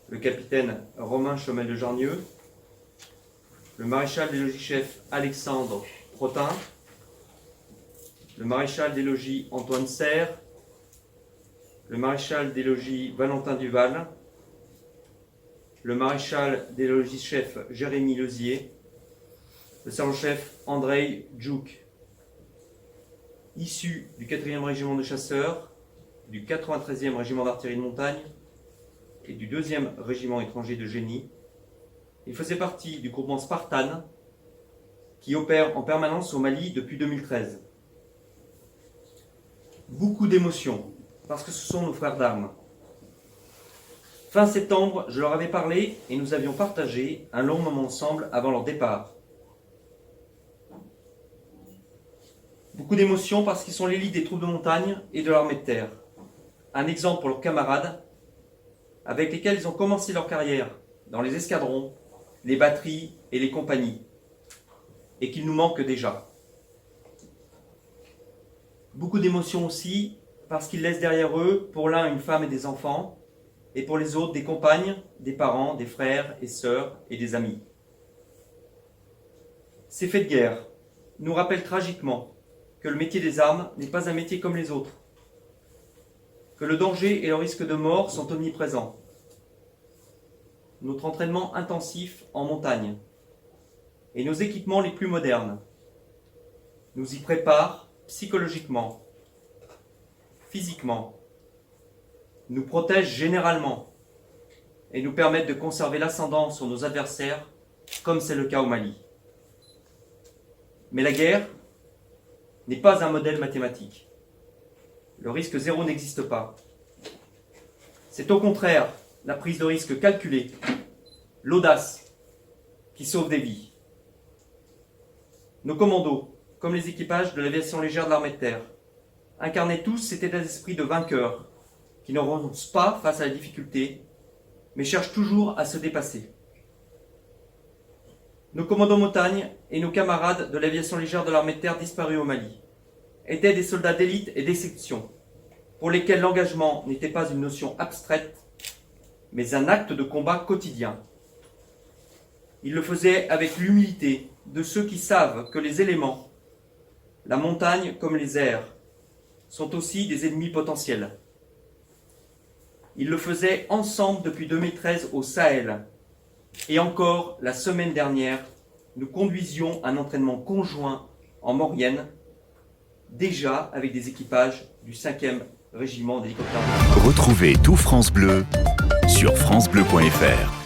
le capitaine Romain Chomel de Jarnieux, le maréchal des logis-chefs Alexandre Protin, le maréchal des logis Antoine Serre, le maréchal des logis Valentin Duval, le maréchal des logis-chefs Jérémy Lezier, le sergent-chef Andrei Djouk, issu du 4e régiment de chasseurs, du 93e régiment d'artillerie de montagne et du 2e régiment étranger de génie. Il faisait partie du groupement Spartan qui opère en permanence au Mali depuis 2013. Beaucoup d'émotions, parce que ce sont nos frères d'armes. Fin septembre, je leur avais parlé et nous avions partagé un long moment ensemble avant leur départ. Beaucoup d'émotions parce qu'ils sont l'élite des troupes de montagne et de l'armée de terre. Un exemple pour leurs camarades avec lesquels ils ont commencé leur carrière dans les escadrons, les batteries et les compagnies, et qu'il nous manque déjà. Beaucoup d'émotions aussi parce qu'ils laissent derrière eux, pour l'un une femme et des enfants, et pour les autres des compagnes, des parents, des frères et sœurs et des amis. Ces faits de guerre nous rappellent tragiquement que le métier des armes n'est pas un métier comme les autres, que le danger et le risque de mort sont omniprésents. Notre entraînement intensif en montagne et nos équipements les plus modernes nous y préparent psychologiquement, physiquement, nous protègent généralement et nous permettent de conserver l'ascendant sur nos adversaires, comme c'est le cas au Mali. Mais la guerre n'est pas un modèle mathématique. Le risque zéro n'existe pas. C'est au contraire la prise de risque calculée, l'audace qui sauve des vies. Nos commandos, comme les équipages de l'aviation légère de l'armée de terre, incarnaient tous cet état d'esprit de vainqueurs qui ne renoncent pas face à la difficulté, mais cherchent toujours à se dépasser. Nos commandos montagne et nos camarades de l'aviation légère de l'armée de terre disparus au Mali étaient des soldats d'élite et d'exception, pour lesquels l'engagement n'était pas une notion abstraite, mais un acte de combat quotidien. Ils le faisaient avec l'humilité de ceux qui savent que les éléments, la montagne comme les airs, sont aussi des ennemis potentiels. Ils le faisaient ensemble depuis 2013 au Sahel. Et encore, la semaine dernière, nous conduisions un entraînement conjoint en Maurienne, déjà avec des équipages du 5e régiment d'hélicoptères. Retrouvez tout France Bleu sur francebleu.fr.